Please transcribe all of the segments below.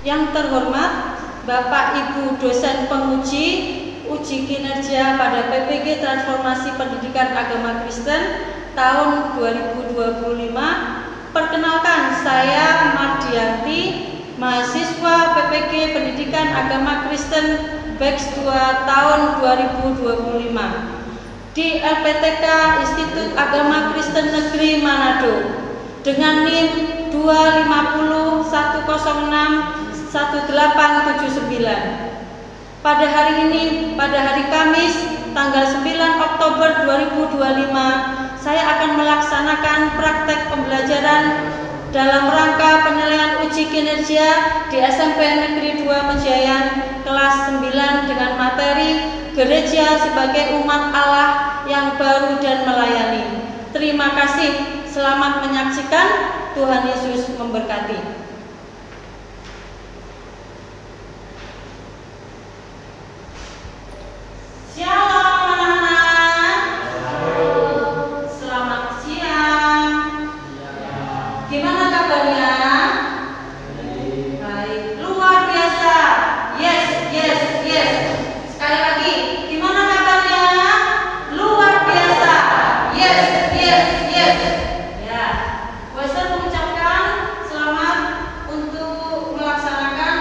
Yang terhormat Bapak Ibu dosen penguji uji kinerja pada PPG Transformasi Pendidikan Agama Kristen tahun 2025. Perkenalkan, saya Mardianti, mahasiswa PPG Pendidikan Agama Kristen Batch 2 tahun 2025 di LPTK Institut Agama Kristen Negeri Manado dengan NIM 250161879. Pada hari ini, pada hari Kamis tanggal 9 Oktober 2025, saya akan melaksanakan praktek pembelajaran dalam rangka penilaian uji kinerja di SMP Negeri 2 Mejayan kelas 9 dengan materi Gereja sebagai umat Allah yang baru dan melayani. Terima kasih, selamat menyaksikan. Tuhan Yesus memberkati. Shalom anak-anak. Selamat siang. Gimana kabarnya? Baik, luar biasa. Yes. Sekali lagi, gimana kabarnya? Luar biasa. Yes. Ya, Wester mengucapkan selamat untuk melaksanakan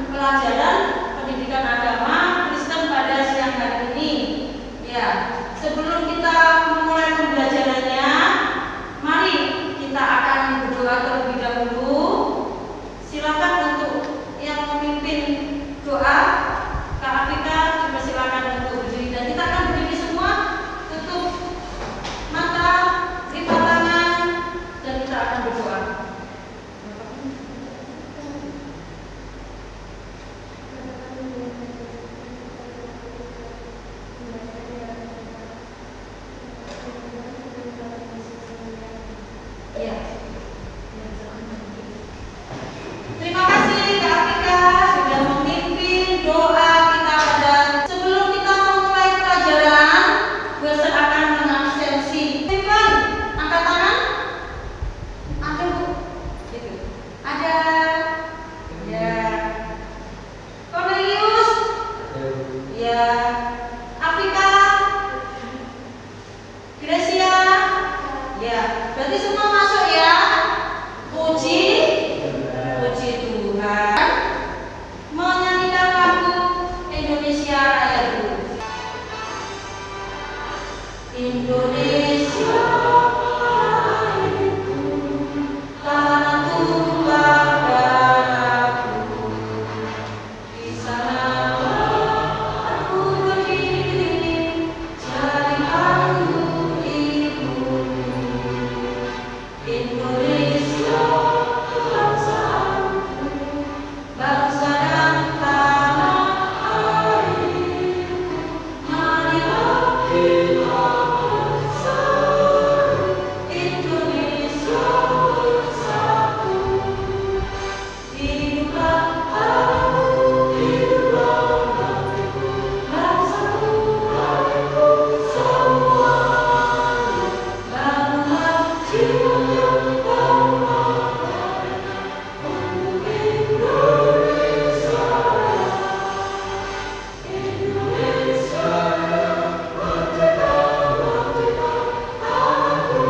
pelajaran pendidikan agama Kristen pada siang hari ini. Ya, sebelum kita memulai pembelajarannya, mari kita akan berdoa terlebih dahulu. Silakan untuk yang memimpin doa, Kak Afika, dipersilakan untuk berdiri, dan kita akan berdiri semua, tutup mata, lipat tangan, dan kita akan berdoa. Ya. Terima kasih Kak Afika sudah memimpin doa kita pada sebelum kita memulai pelajaran. Wester akan mengabsensi. Stephen, angkat tangan. Ada Bu? Gitu. Ada. Ya. Cornelius. Ya. Afika. Gracia. Ya. Berarti semua masuk ya. Puji Tuhan. Menyanyikan lagu Indonesia Rayaku. Indonesia Rayaku, tanah tumpah darahku. Di sanalah aku berdiri, jadi anggur ibuku. Indonesia bangsaku, bangsa dan tanah airku. Marilah kita bersatu, Indonesia bersatu. Hiduplah aku, hiduplah negeriku, bangsaku, rakyatku semuanya. Bangunlah jiwa yang bangga untuk Indonesia. Indonesia merdeka, merdeka, tanahku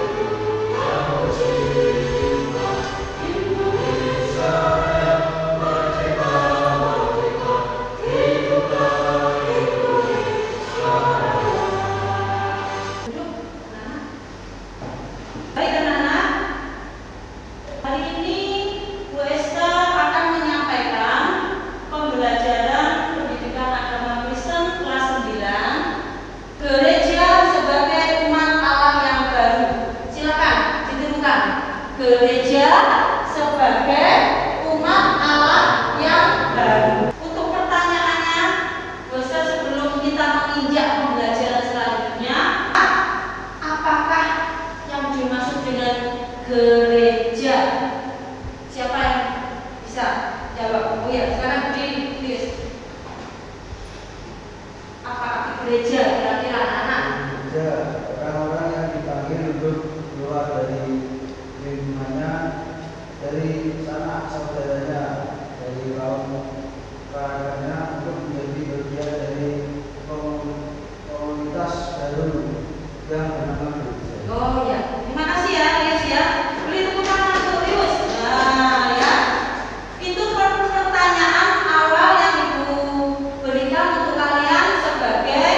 negeriku yang kucinta. Indonesia merdeka, merdeka, hiduplah Indonesia. Baik anak-anak, hari ini Bu Esther akan menyampaikan pembelajaran pendidikan agama Kristen kelas 9, Gereja sebagai umat Allah yang baru. Silakan ditirukan. Gereja sebagai umat Allah yang baru. Untuk pertanyaannya, Bu Esther, sebelum kita menginjak pembelajaran selanjutnya, apakah yang dimaksud dengan gereja. Siapa yang bisa jawab? Oh ya, sekarang ditulis. Apa arti gereja kira-kira anak-anak? Gereja, orang-orang yang dipanggil untuk keluar dari lingkungannya, dari sanak saudaranya, dari kaum keluarganya untuk menjadi bagian dari komunitas baru yang bernama gereja. Oh ya, terima kasih ya, Rius ya. Beri tepuk tangan untuk Rius. Nah ya, itu pertanyaan awal yang Ibu berikan untuk kalian sebagai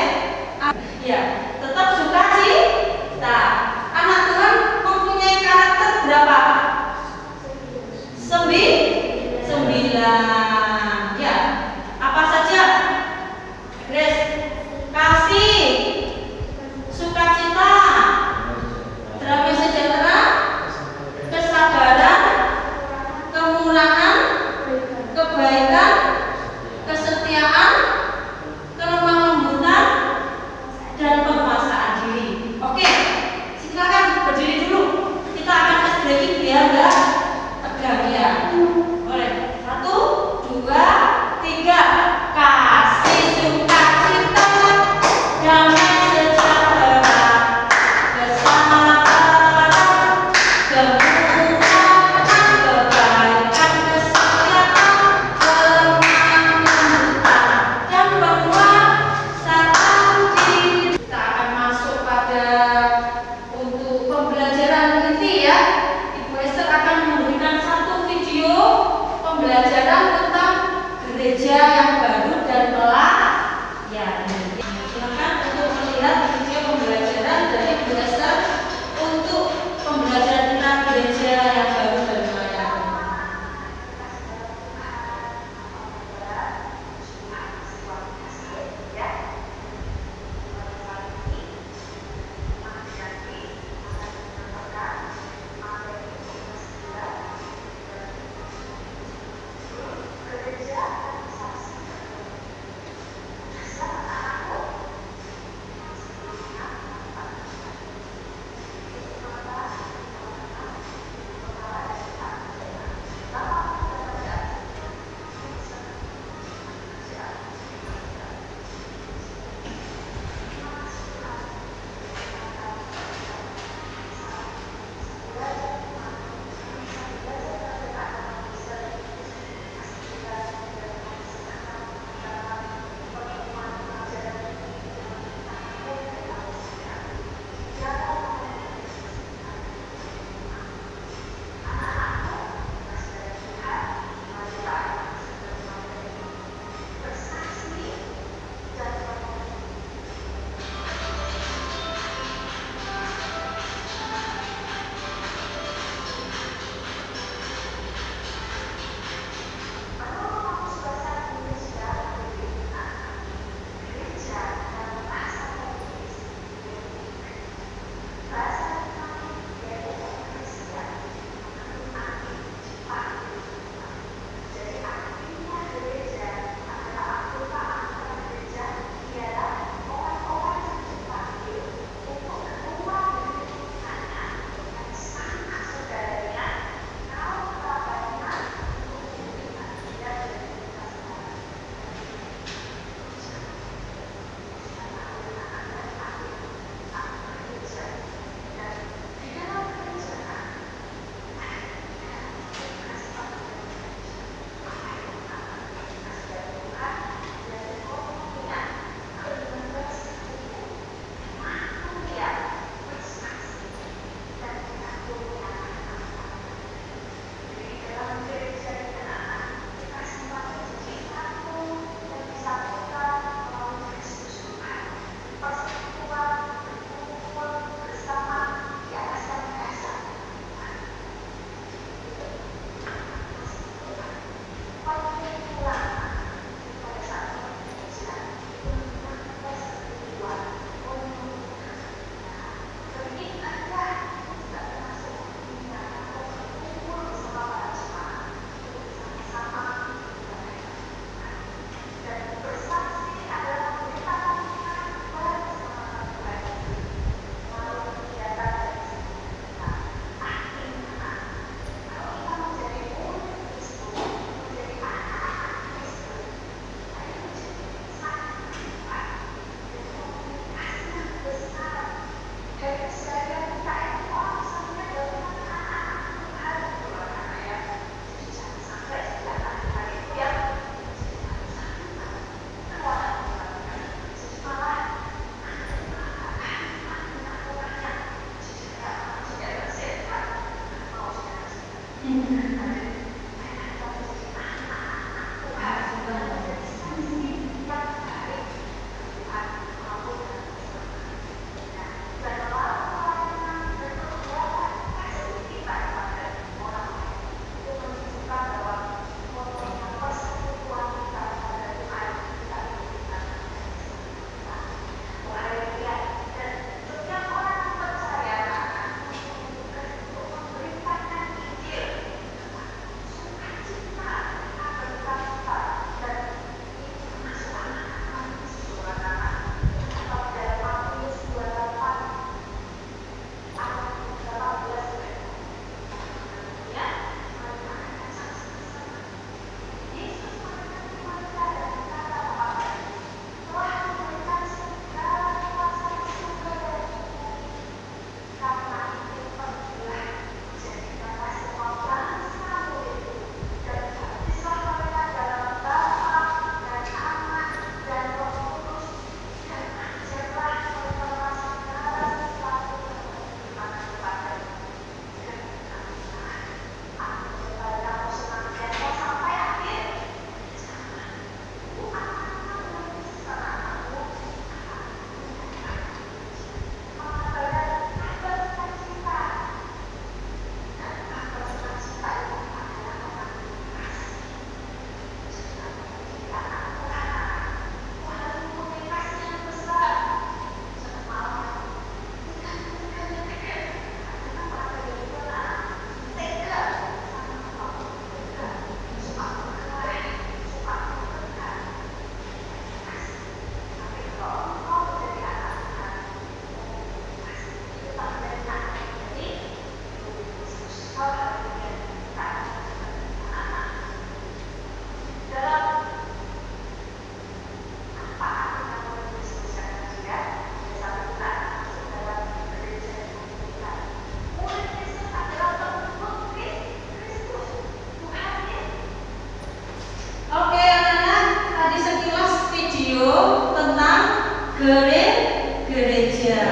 Gereja.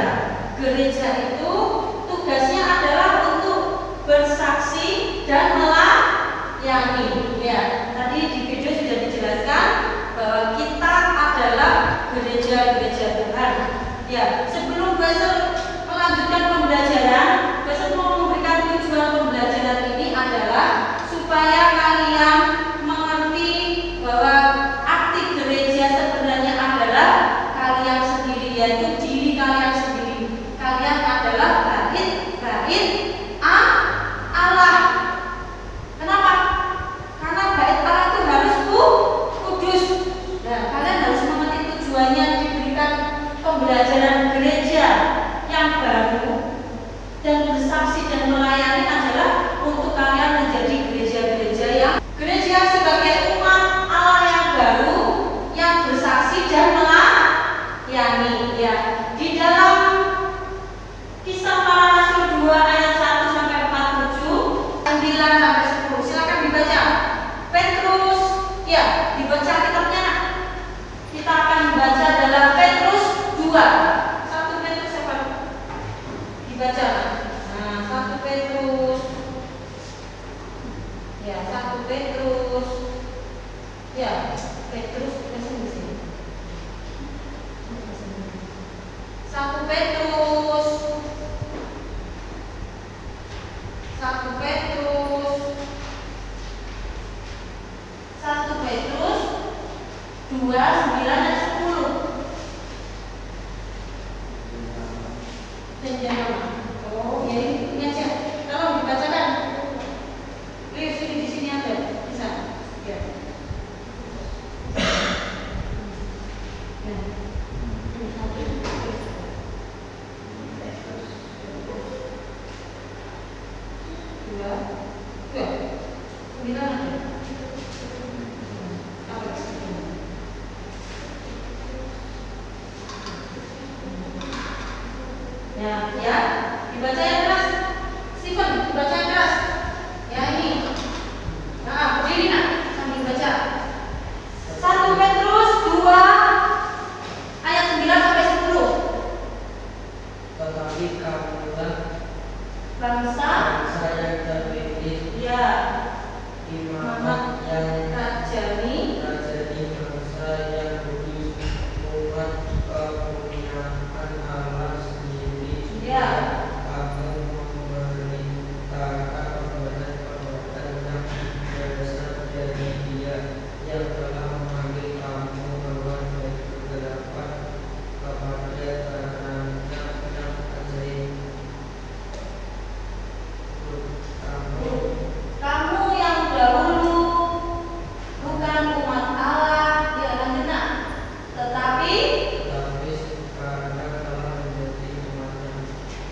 Gereja itu tugasnya adalah untuk bersaksi dan melayani. Ya, tadi di video sudah dijelaskan bahwa kita adalah gereja-gereja Tuhan. Ya, sebelum besok melanjutkan pembelajaran, besok mau memberikan tujuan pembelajaran ini adalah supaya kalian mengerti bahwa arti gereja sebenarnya adalah kalian sendiri, yaitu diri kalian sendiri. Kalian adalah bait Allah. Kenapa? Karena bait Allah itu harus kudus. Nah, kalian harus mengerti tujuannya diberikan pembelajaran gereja yang baru, dan bersaksi dan melayani adalah untuk kalian menjadi gereja-gereja yang sebagai umat Allah yang baru, yang bersaksi dan melayani. Ya, di dalam Kisah Para Rasul 2 ayat 1 sampai 47, 9 sampai 10. Silakan dibaca. Petrus, ya, dibaca kitabnya. Kita akan membaca dalam Petrus 2. 1 Petrus apa? Dibaca. Nah, 1 Petrus. Ya, 1 Petrus. Ya, Petrus di sini. 1 Petrus 2, 9 dan 10. Dan jangan. Oh, ya ini aja. Tolong dibacakan. Lihat di sini ada. Bisa. Ya. Ya, dibaca yang keras. Steven, dibaca yang keras. Ya ini. Nah, berdiri nak, sambil baca. 1 Petrus 2 ayat 9 sampai 10. Tetapi kamulah Bangsa yang terpilih, ya, imamat yang Rajani bangsa yang kudus, umat kepunyaan Allah sendiri. Ya. Kamu memerintahkan perbuatan yang berasal dari Dia yang telah memanggil kamu keluar dari kegelapan kepada terangnya yang ajaib. Kamu yang dahulu bukan umat Allah di alam benar, tetapi sekarang telah menjadi umatnya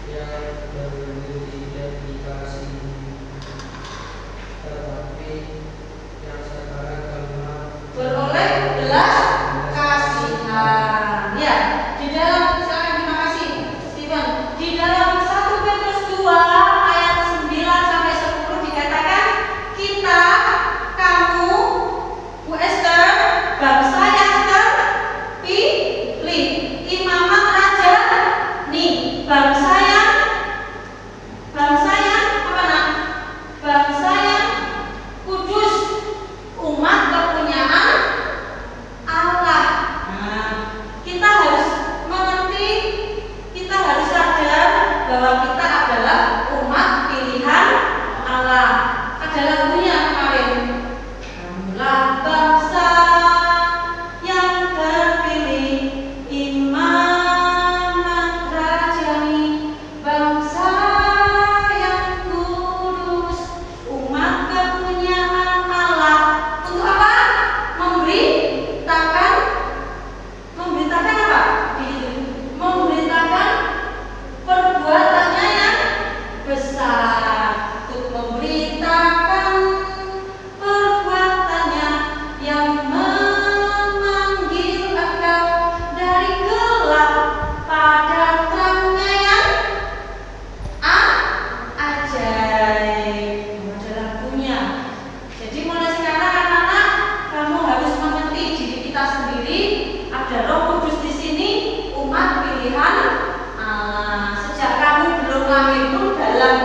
yang dahulu tidak dikasihi, tetapi yang sekarang telah beroleh belas kasihan. Ya, di dalam, silakan, terima kasih Steven. Di dalam 1 Petrus 2 ayat 9 sampai 10 dikatakan kita, kamu, Bu Esther, bangsa yang terpilih, imamat raja, nih, bangsa yang apa nak? Bangsa yang kudus, umat kepunyaan Allah. Nah, kita harus mengerti, kita harus sadar bahwa kita adalah umat pilihan Allah. Ada lagunya kemarin. Kamulah bangsa yang terpilih, imamat rajani, bangsa yang kudus, umat kepunyaan Allah. Untuk apa? Memberitakan apa? Memberitakan perbuatannya yang besar. Untuk memberitakan perbuatannya yang memanggil engkau dari gelap pada terangnya yang ajaib. Ada lagunya. Jadi mulai sekarang anak-anak, kamu harus mengerti diri kita sendiri. Ada Roh Kudus di sini, umat pilihan Allah. Sejak kamu belum lahir pun dalam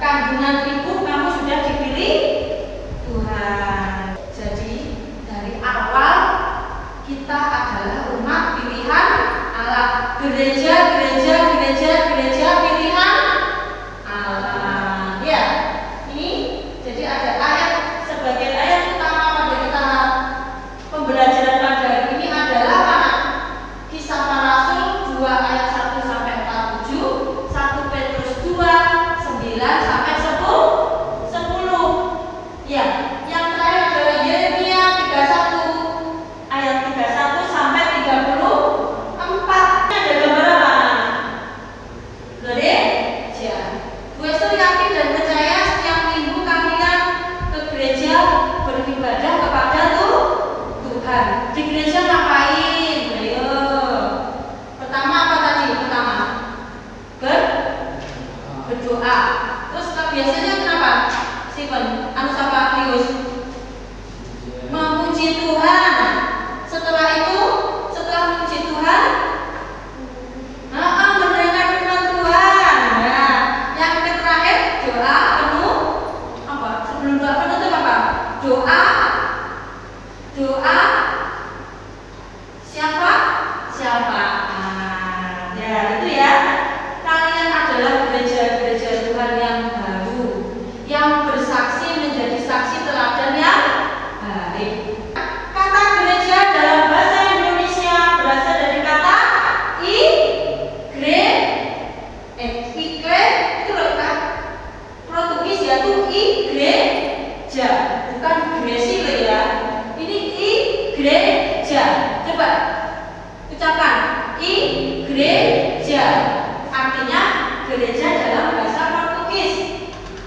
kandungan ibu kamu sudah dipilih Tuhan. Jadi dari awal kita adalah umat pilihan Allah. Gereja pilihan Allah. Ya, ini jadi ada ayat sebagai ayat utama pada kita pembelajaran pada hari ini adalah apa? Kisah Para Rasul 2 ayat 1 sampai 47, 1 Petrus 2 9 sampai 10. Ya, yang terakhir adalah Yeremia 31 ayat 31 sampai 34. Ini ada gambar apa? Gereja. Bu Esther yakin dan percaya setiap minggu kalian ke gereja beribadah kepada Tuhan. Di gereja ngapain? Ayo. Pertama apa tadi? Berdoa. Terus biasanya kenapa? Steven, siapa? Lius. Memuji Tuhan. Setelah itu, setelah memuji Tuhan, mendengar firman Tuhan. Nah, yang terakhir doa penuh apa? Sebelum doa penutup apa? Doa siapa? Ya, itu ya. Kalian adalah gereja Tuhan yang baru, yang bersaksi menjadi saksi teladan yang baik. Kata gereja dalam bahasa Indonesia berasal dari kata igre, itu kan Portugis yaitu igreja, bukan gresile ya. Ini igreja. Coba ucapkan igreja. Artinya gereja dalam bahasa Portugis.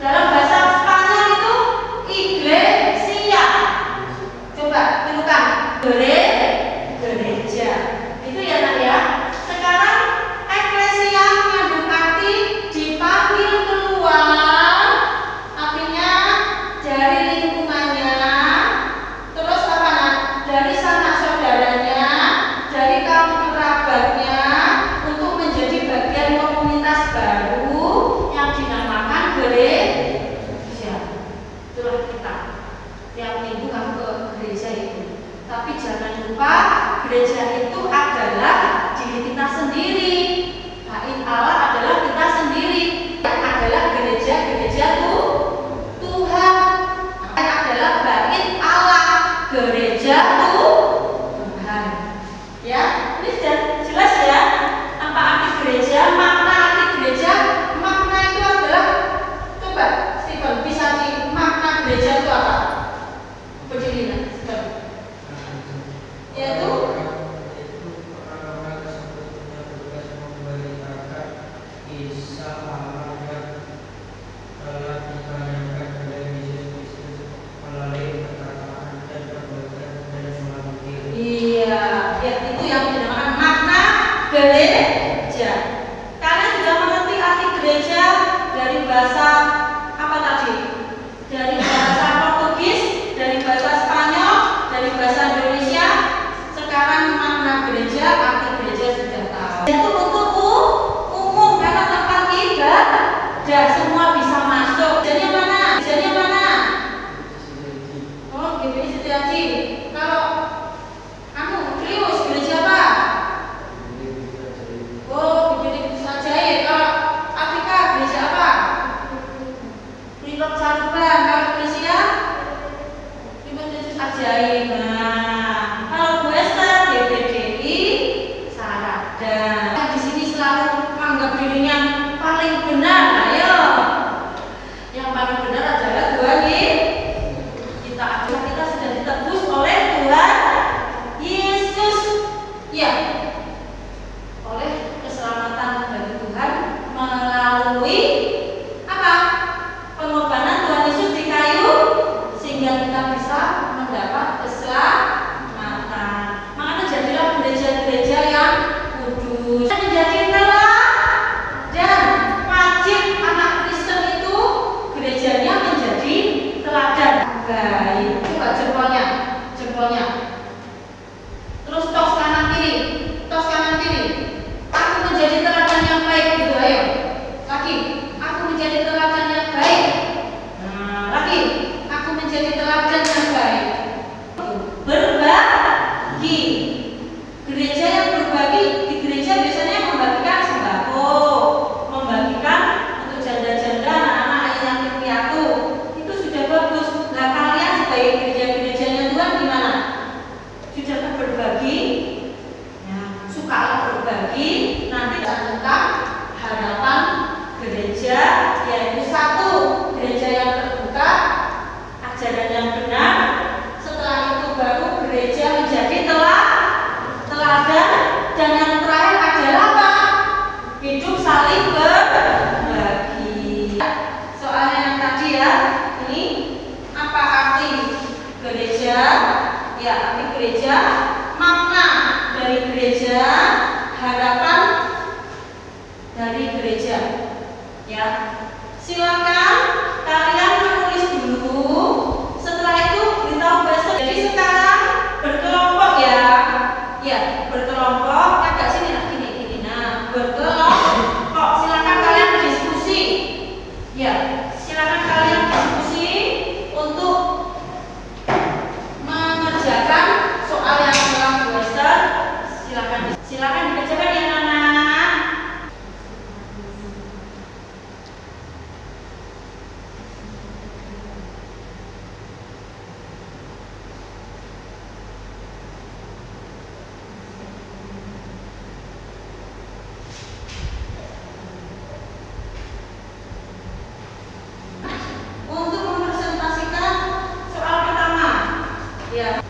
Dalam bahasa Spanyol itu iglesia. Coba tirukan. Gereja. Itu ya nak ya. Sekarang eklesia mengandung arti dipanggil keluar. Artinya dari lingkungannya. Terus apa nak? Dari sanak saudaranya, dari kaum kerabatnya, untuk menjadi bagian komunitas baru yang dinamakan gereja. Itulah kita. gereja itu adalah diri kita sendiri. Bait Allah adalah kita sendiri. Adalah gereja Tuhan. Adalah bait Allah, gereja Tuhan. Ya, ini sudah jelas ya. Apa arti gereja? Makna arti gereja. Makna itu adalah, coba Stephen bisa di makna gereja itu apa? Berdiri, yaitu orang-orang tersebut punya tugas memberitakan kisah Allah yang telah ditanyakan oleh Yesus Kristus melalui perkataan dan perbuatan dan melalui diri. Iya, ya, itu yang dinamakan makna gereja. Kalian sudah mengerti arti gereja dari bahasa apa tadi? Dari bahasa Portugis, dari bahasa Spanyol, dari bahasa Indonesia. Sekarang makna gereja, arti gereja sudah tahu. Itu untuk umum karena tempat ibadah semua bisa masuk. Gerejanya mana? Gerejanya mana? Oh, GPI Setiaji. Kalau kamu Krius, gereja apa? Oh, GPI Sajaid. Kalau Afrika, gereja apa? Prilog Saruban. Kalau Indonesia, GPI Sajaid. Nah, kalau Western, GPI Sarada. Di sini selalu menganggap dirinya paling benar. Ayo, yang paling benar adalah Tuhan kita sudah ditebus oleh Tuhan Yesus. Ya, oleh keselamatan dari Tuhan melalui apa? Pengorbanan Tuhan Yesus di kayu, sehingga kita bisa mendapat keselamatan. Makanya jadilah gereja-gereja yang kudus. Menjadi teladan. Wajib anak Kristen itu gerejanya menjadi teladan. Baik, coba jempolnya. Terus tos kanan kiri. Aku menjadi teladan yang baik gitu, ayo. Lagi, aku menjadi teladan yang baik. Nah, lagi, aku menjadi teladan yang baik. Berbagi. Gereja yang berbagi, di gereja biasanya membagikan sembako, membagikan untuk janda-janda, anak-anak yatim piatu. Itu sudah bagus. Nah, kalian sebagai gereja-gerejanya Tuhan gimana? Sudah berbagi? Ya, sukalah berbagi. Nanti tentang harapan gereja, yaitu satu, gereja yang terbuka, ajaran yang benar. Setelah itu baru gereja menjadi teladan. Dan yang terakhir adalah apa? Hidup saling berbagi. Soalnya yang tadi ya, ini apa arti gereja? Ya, arti gereja, makna dari gereja, harapan dari gereja. Ya, silakan kalian menulis dulu. Setelah itu beritahu besok. Jadi sekarang berkelompok ya. Ya, berkelompok. Agak sini lah, gini. Nah, berkelompok. Silakan kalian diskusi. Ya, silakan kalian diskusi untuk mengerjakan soal yang dalam Western. Silakan dikerjakan ya anak. Untuk mempresentasikan soal pertama, ya.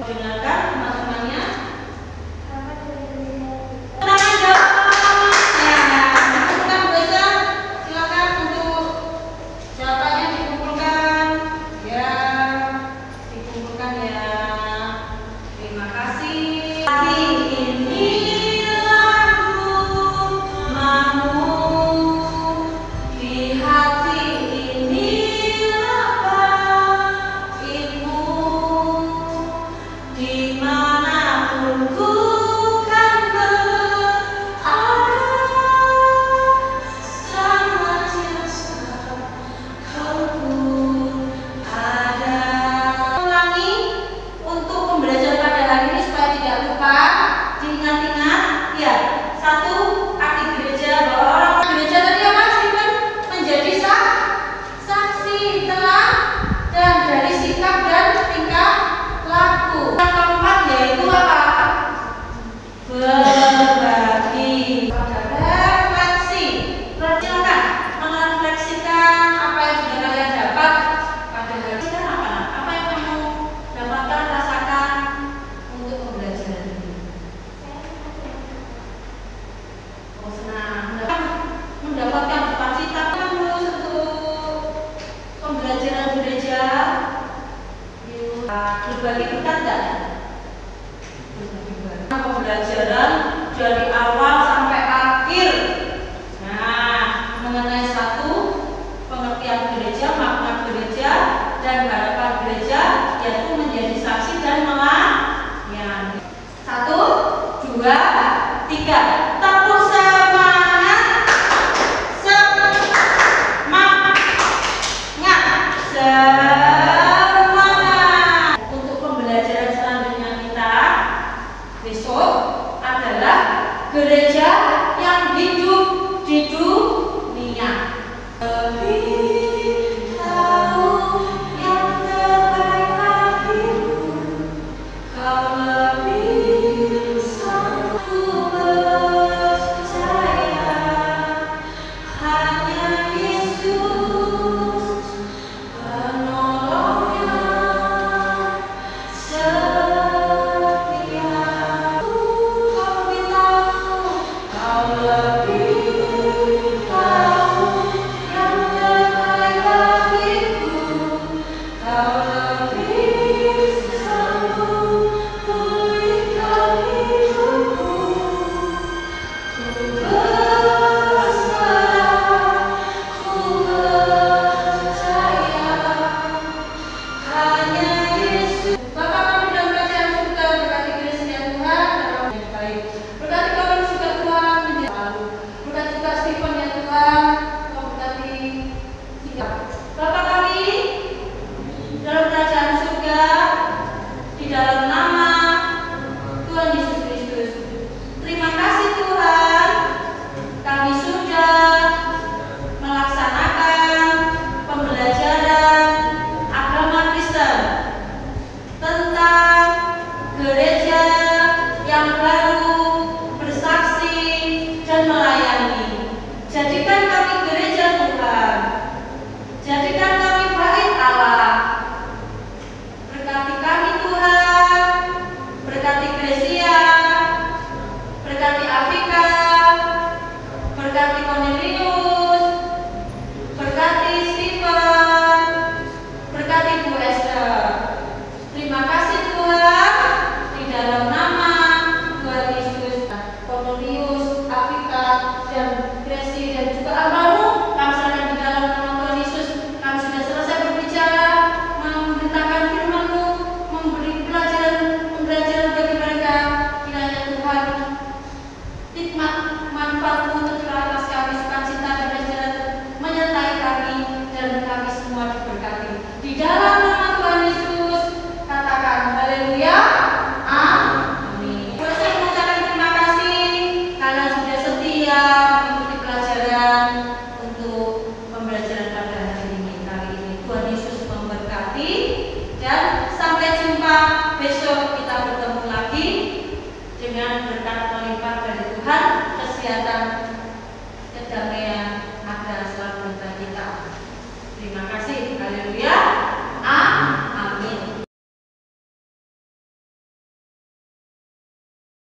Dengarkan teman-temannya. Tenang dong. Ya, kita bisa silakan untuk jawabannya dikumpulkan. Ya, dikumpulkan ya. Terima kasih. Hati inilah rumahmu, di hati inilah baitmu, di berbagi berkat nggak? Pembelajaran dari awal sampai akhir. Nah, mengenai satu pengertian gereja, makna gereja, dan harapan gereja, yaitu menjadi saksi dan melayani.